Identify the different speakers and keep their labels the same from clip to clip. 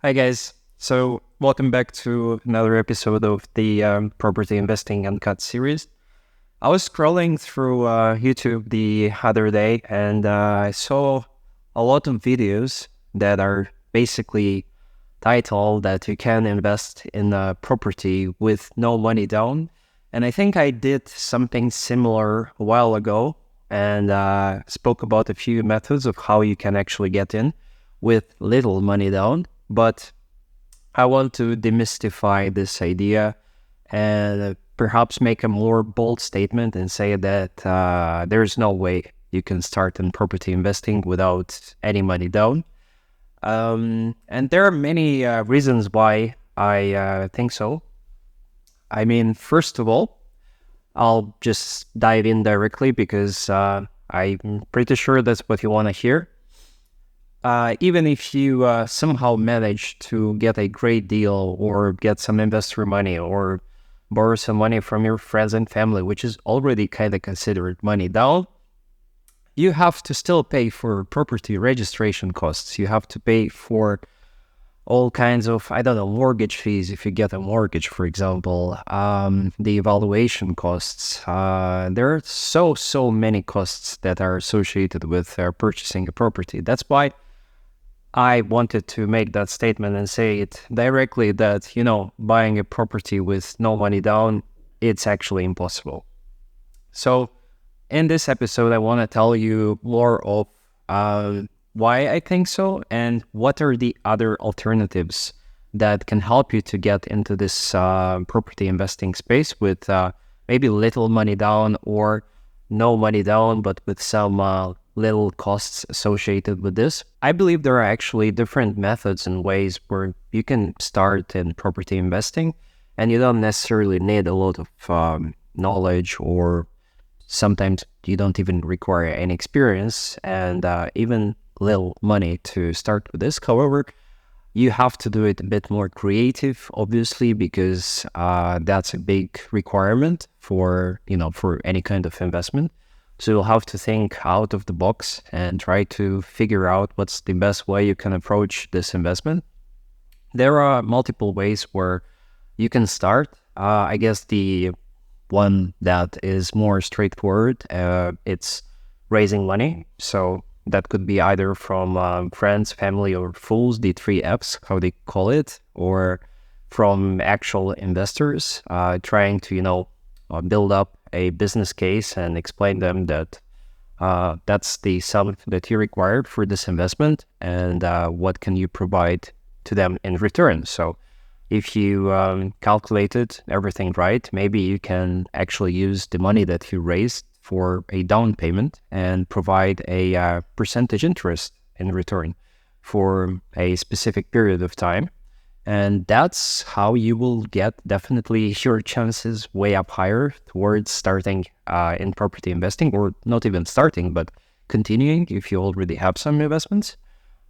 Speaker 1: Hi guys. So welcome back to another episode of the Property Investing Uncut series. I was scrolling through YouTube the other day and I saw a lot of videos that are basically titled that you can invest in a property with no money down. And I think I did something similar a while ago and spoke about a few methods of how you can actually get in with little money down. But I want to demystify this idea and perhaps make a more bold statement and say that there's no way you can start in property investing without any money down. And there are many reasons why I think so. I mean, first of all, I'll just dive in directly because I'm pretty sure that's what you want to hear. Even if you somehow manage to get a great deal or get some investor money or borrow some money from your friends and family, which is already kind of considered money down, you have to still pay for property registration costs. You have to pay for all kinds of, mortgage fees if you get a mortgage, for example, the evaluation costs. There are so many costs that are associated with purchasing a property. That's why I wanted to make that statement and say it directly that, buying a property with no money down, it's actually impossible. So in this episode, I want to tell you more of why I think so and what are the other alternatives that can help you to get into this property investing space with maybe little money down or no money down, but with some little costs associated with this. I believe there are actually different methods and ways where you can start in property investing, and you don't necessarily need a lot of knowledge, or sometimes you don't even require any experience and even little money to start with this. However, you have to do it a bit more creative, obviously, because that's a big requirement for any kind of investment. So you'll have to think out of the box and try to figure out what's the best way you can approach this investment. There are multiple ways where you can start. I guess the one that is more straightforward, it's raising money. So that could be either from friends, family, or fools, the three Fs, how they call it, or from actual investors trying to, build up a business case and explain them that that's the sum that you required for this investment and what can you provide to them in return. So if you calculated everything right, maybe you can actually use the money that you raised for a down payment and provide a percentage interest in return for a specific period of time. And that's how you will get definitely your chances way up higher towards starting in property investing, or not even starting, but continuing if you already have some investments.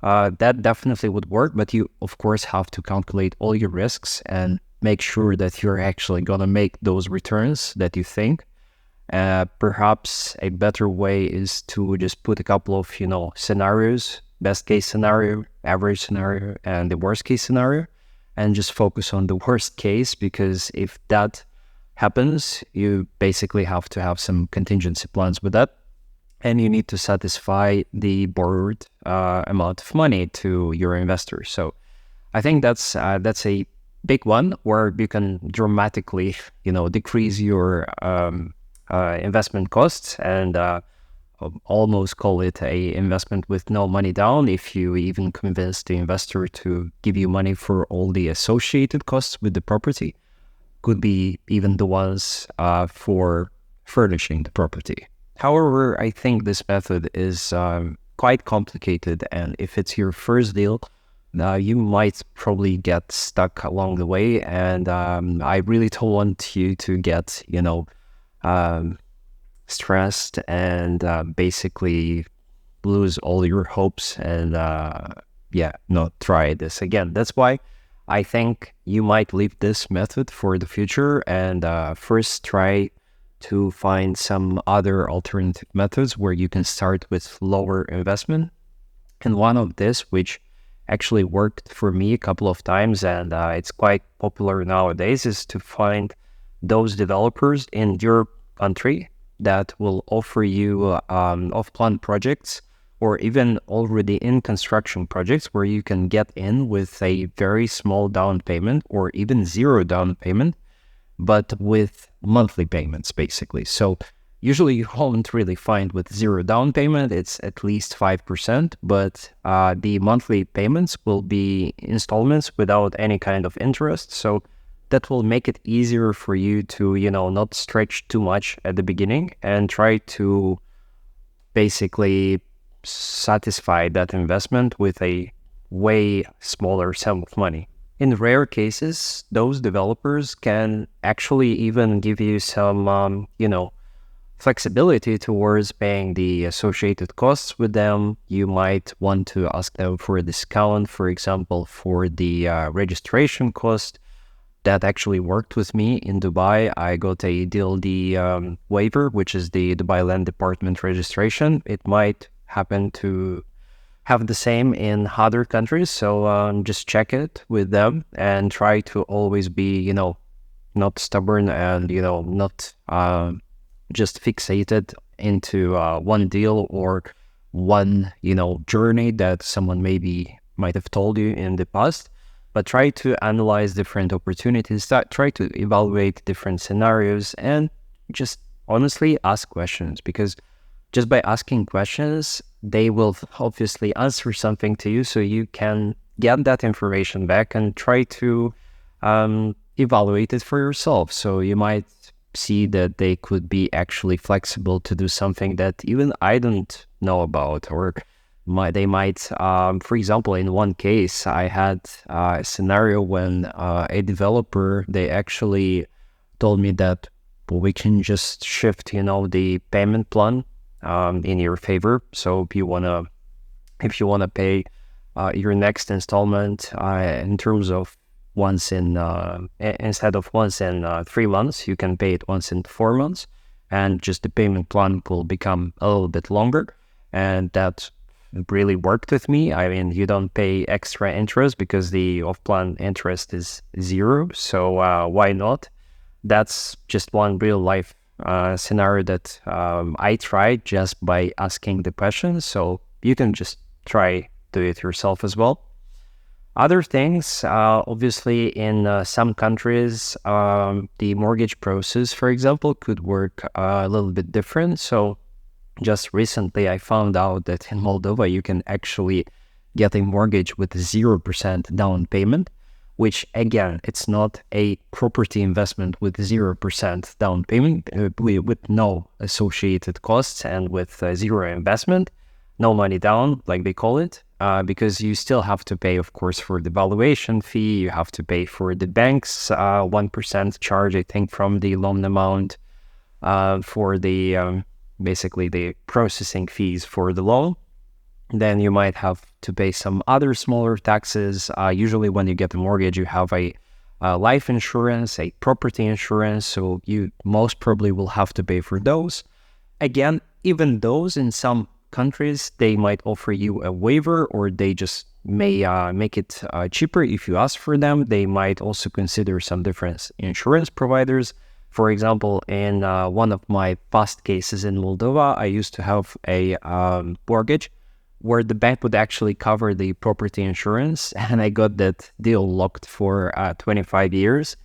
Speaker 1: That definitely would work, but you, of course, have to calculate all your risks and make sure that you're actually going to make those returns that you think. Perhaps a better way is to just put a couple of, scenarios, best case scenario, average scenario, and the worst case scenario, and just focus on the worst case, because if that happens, you basically have to have some contingency plans with that. And you need to satisfy the borrowed amount of money to your investors. So I think that's a big one where you can dramatically, decrease your investment costs and almost call it a investment with no money down if you even convince the investor to give you money for all the associated costs with the property. Could be even the ones for furnishing the property. However, I think this method is quite complicated, and if it's your first deal, you might probably get stuck along the way, and I really don't want you to get, stressed and basically lose all your hopes and not try this again. That's why I think you might leave this method for the future and first try to find some other alternative methods where you can start with lower investment. And one of this, which actually worked for me a couple of times, and it's quite popular nowadays, is to find those developers in your country that will offer you off-plan projects or even already in construction projects where you can get in with a very small down payment or even zero down payment, but with monthly payments, basically. So usually you won't really find with zero down payment, it's at least 5%, but the monthly payments will be installments without any kind of interest. So that will make it easier for you to, not stretch too much at the beginning and try to basically satisfy that investment with a way smaller sum of money. In rare cases, those developers can actually even give you some, flexibility towards paying the associated costs with them. You might want to ask them for a discount, for example, for the registration cost. That actually worked with me in Dubai. I got a DLD waiver, which is the Dubai Land Department registration. It might happen to have the same in other countries, so just check it with them and try to always be, not stubborn and, not just fixated into one deal or one, journey that someone maybe might have told you in the past. But try to analyze different opportunities, try to evaluate different scenarios, and just honestly ask questions, because just by asking questions, they will obviously answer something to you, so you can get that information back and try to evaluate it for yourself. So you might see that they could be actually flexible to do something that even I don't know about, or they might, for example, in one case, I had a scenario when a developer, they actually told me that we can just shift, the payment plan in your favor. So if you wanna pay your next installment in terms of once in instead of once in 3 months, you can pay it once in 4 months, and just the payment plan will become a little bit longer, and that really worked with me. I mean, you don't pay extra interest because the off-plan interest is zero. So why not? That's just one real life scenario that I tried just by asking the questions. So you can just try do it yourself as well. Other things, obviously, in some countries, the mortgage process, for example, could work a little bit different. So just recently, I found out that in Moldova, you can actually get a mortgage with 0% down payment, which again, it's not a property investment with 0% down payment, with no associated costs and with zero investment, no money down, like they call it, because you still have to pay, of course, for the valuation fee. You have to pay for the bank's 1% charge, I think, from the loan amount for the basically the processing fees for the loan. Then you might have to pay some other smaller taxes. Usually when you get a mortgage, you have a life insurance, a property insurance, so you most probably will have to pay for those. Again, even those in some countries, they might offer you a waiver, or they just may make it cheaper if you ask for them. They might also consider some different insurance providers. For example, in one of my past cases in Moldova, I used to have a mortgage where the bank would actually cover the property insurance, and I got that deal locked for 25 years.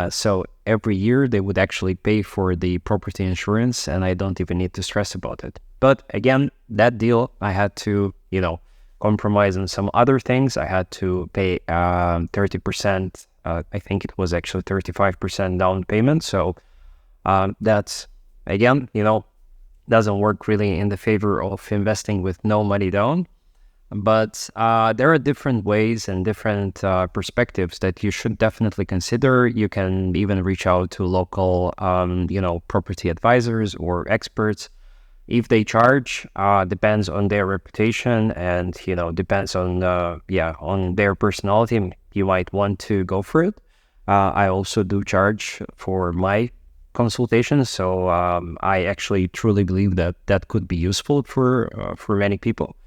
Speaker 1: So every year they would actually pay for the property insurance, and I don't even need to stress about it. But again, that deal, I had to, compromise on some other things. I had to pay 30%. I think it was actually 35% down payment. So that's, again, doesn't work really in the favor of investing with no money down. But there are different ways and different perspectives that you should definitely consider. You can even reach out to local, property advisors or experts. If they charge, depends on their reputation and, depends on, on their personality. You might want to go for it. I also do charge for my consultations. So I actually truly believe that that could be useful for many people.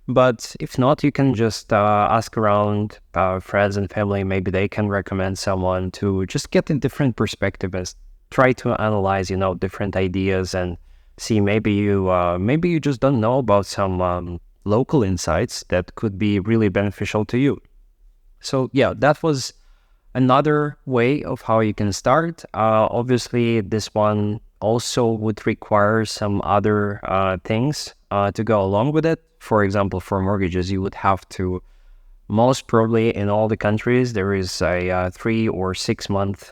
Speaker 1: But if not, you can just ask around friends and family. Maybe they can recommend someone to just get a different perspective and try to analyze, different ideas and see maybe you just don't know about some local insights that could be really beneficial to you. So yeah, that was another way of how you can start. Obviously, this one also would require some other things to go along with it. For example, for mortgages, you would have to, most probably in all the countries, there is a 3 or 6 month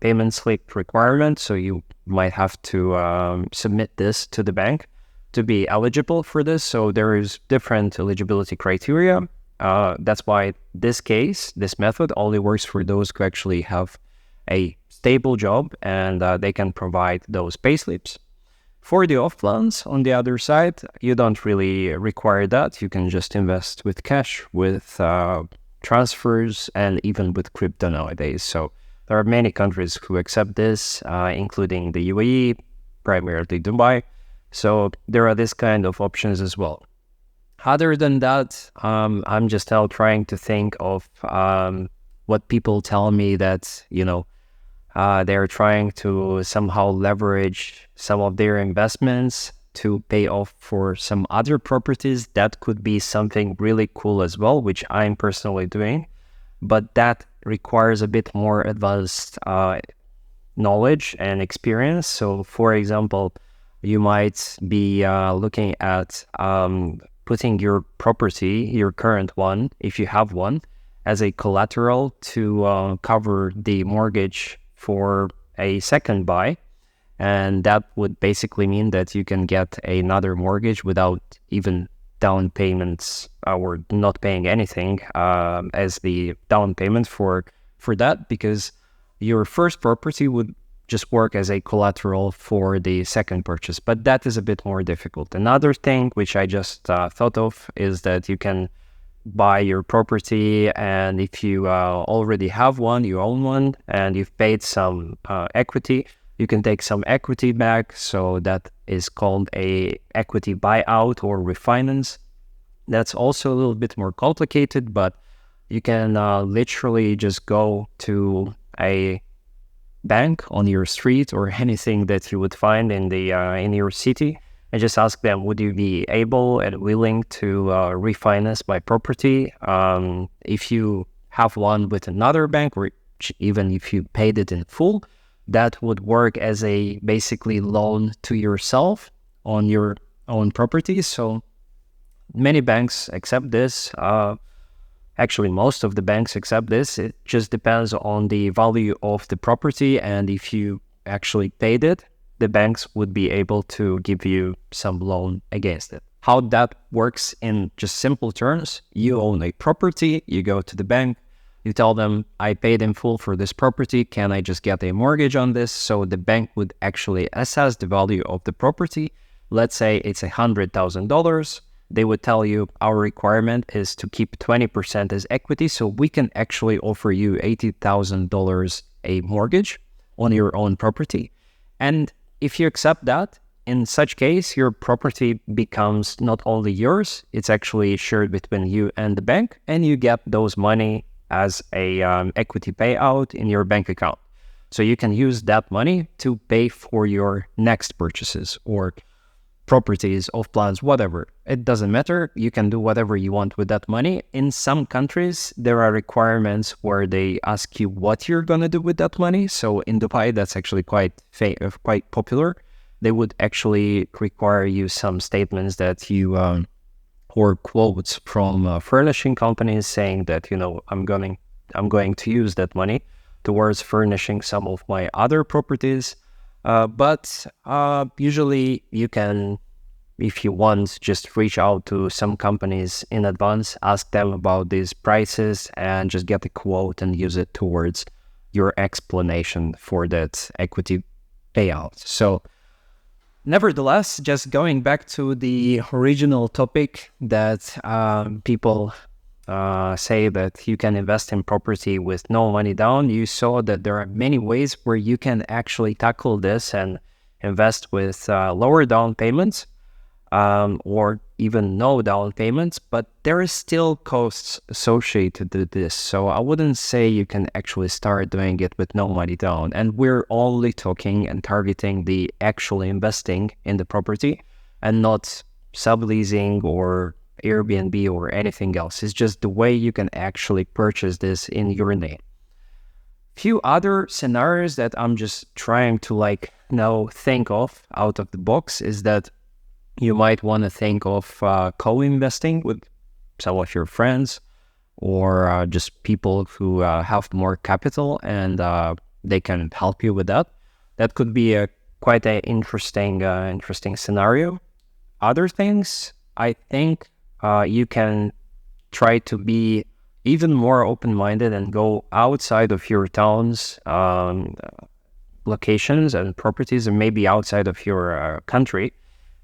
Speaker 1: payment slip requirement. So you might have to submit this to the bank to be eligible for this. So there is different eligibility criteria. That's why this method only works for those who actually have a stable job and they can provide those payslips. For the off plans, on the other side, you don't really require that. You can just invest with cash, with transfers, and even with crypto nowadays. So there are many countries who accept this, including the UAE, primarily Dubai. So there are this kind of options as well. Other than that, I'm just now trying to think of what people tell me that, they're trying to somehow leverage some of their investments to pay off for some other properties. That could be something really cool as well, which I'm personally doing. But that requires a bit more advanced knowledge and experience. So, for example, you might be looking at putting your property, your current one, if you have one, as a collateral to cover the mortgage for a second buy. And that would basically mean that you can get another mortgage without even down payments or not paying anything as the down payment for that, because your first property would just work as a collateral for the second purchase. But that is a bit more difficult. Another thing which I just thought of is that you can buy your property, and if you already have one, you own one, and you've paid some equity, you can take some equity back. So that is called a equity buyout or refinance. That's also a little bit more complicated, but you can literally just go to a bank on your street or anything that you would find in the in your city, and just ask them, would you be able and willing to refinance my property? If you have one with another bank, or even if you paid it in full, that would work as a basically loan to yourself on your own property. So many banks accept this. Actually, most of the banks accept this. It just depends on the value of the property, and if you actually paid it, the banks would be able to give you some loan against it. How that works in just simple terms: you own a property, you go to the bank, you tell them, I paid in full for this property, can I just get a mortgage on this? So the bank would actually assess the value of the property. Let's say it's $100,000. They would tell you, our requirement is to keep 20% as equity, so we can actually offer you $80,000 a mortgage on your own property. And if you accept that, in such case, your property becomes not only yours, it's actually shared between you and the bank, and you get those money as a equity payout in your bank account. So you can use that money to pay for your next purchases or properties, off plans, whatever. It doesn't matter. You can do whatever you want with that money. In some countries, there are requirements where they ask you what you're going to do with that money. So in Dubai, that's actually quite popular. They would actually require you some statements that you or quotes from furnishing companies saying that, I'm going to use that money towards furnishing some of my other properties. But usually you can, if you want, just reach out to some companies in advance, ask them about these prices, and just get a quote and use it towards your explanation for that equity payout. So nevertheless, just going back to the original topic that people say that you can invest in property with no money down, you saw that there are many ways where you can actually tackle this and invest with lower down payments. or even no down payments, but there is still costs associated with this. So I wouldn't say you can actually start doing it with no money down. And we're only talking and targeting the actual investing in the property and not subleasing or Airbnb or anything else. It's just the way you can actually purchase this in your name. Few other scenarios that I'm just trying to think of out of the box is that you might want to think of co-investing with some of your friends or just people who have more capital and they can help you with that. That could be quite an interesting scenario. Other things, I think you can try to be even more open-minded and go outside of your town's locations and properties, and maybe outside of your country,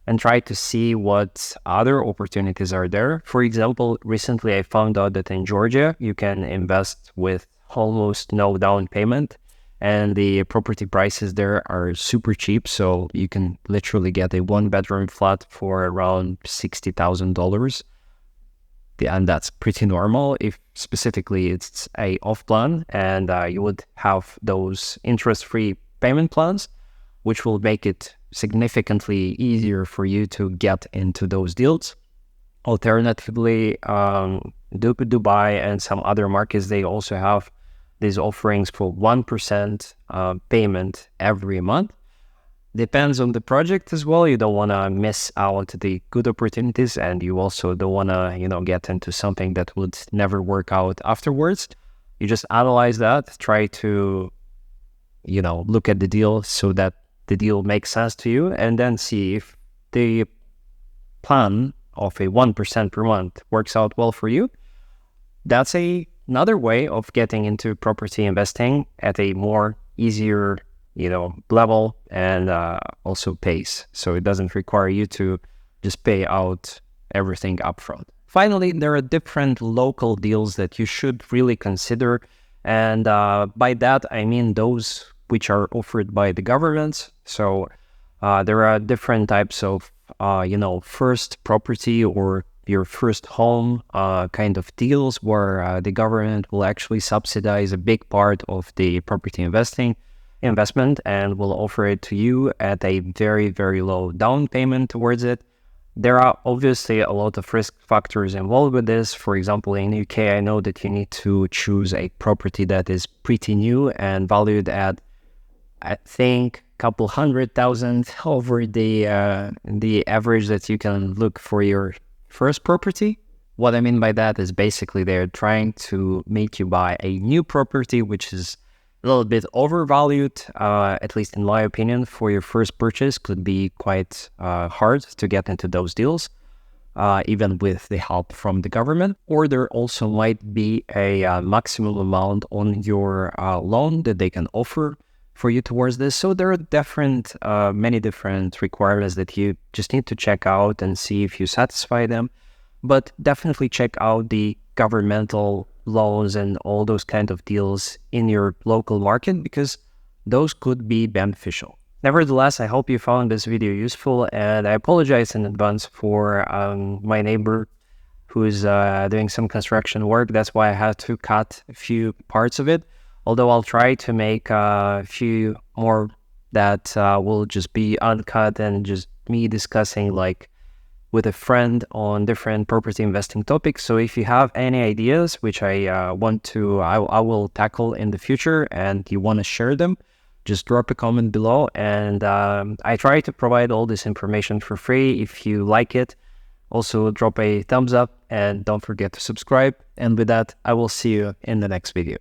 Speaker 1: and try to see what other opportunities are there. For example, recently I found out that in Georgia, you can invest with almost no down payment, and the property prices there are super cheap. So you can literally get a one-bedroom flat for around $60,000. And that's pretty normal if specifically it's a off-plan and you would have those interest-free payment plans, which will make it significantly easier for you to get into those deals. Alternatively, Dubai and some other markets, they also have these offerings for 1% payment every month. Depends on the project as well. You don't want to miss out the good opportunities, and you also don't want to, get into something that would never work out afterwards. You just analyze that, try to, look at the deal so that the deal makes sense to you, and then see if the plan of a 1% per month works out well for you. That's another way of getting into property investing at a more easier level and also pace. So it doesn't require you to just pay out everything upfront. Finally, there are different local deals that you should really consider. And by that, I mean those which are offered by the governments. So there are different types of, first property or your first home kind of deals where the government will actually subsidize a big part of the property investment and will offer it to you at a very, very low down payment towards it. There are obviously a lot of risk factors involved with this. For example, in UK, I know that you need to choose a property that is pretty new and valued at, I think, a couple $100,000 over the average that you can look for your first property. What I mean by that is basically they're trying to make you buy a new property, which is a little bit overvalued, at least in my opinion. For your first purchase could be quite hard to get into those deals, even with the help from the government. Or there also might be a maximum amount on your loan that they can offer for you towards this. So there are many different requirements that you just need to check out and see if you satisfy them. But definitely check out the governmental loans and all those kind of deals in your local market, because those could be beneficial. Nevertheless, I hope you found this video useful, and I apologize in advance for my neighbor who is doing some construction work. That's why I had to cut a few parts of it, although I'll try to make a few more that will just be uncut and just me discussing with a friend on different property investing topics. So if you have any ideas which I will tackle in the future and you want to share them, just drop a comment below. And I try to provide all this information for free. If you like it, also drop a thumbs up and don't forget to subscribe. And with that, I will see you in the next video.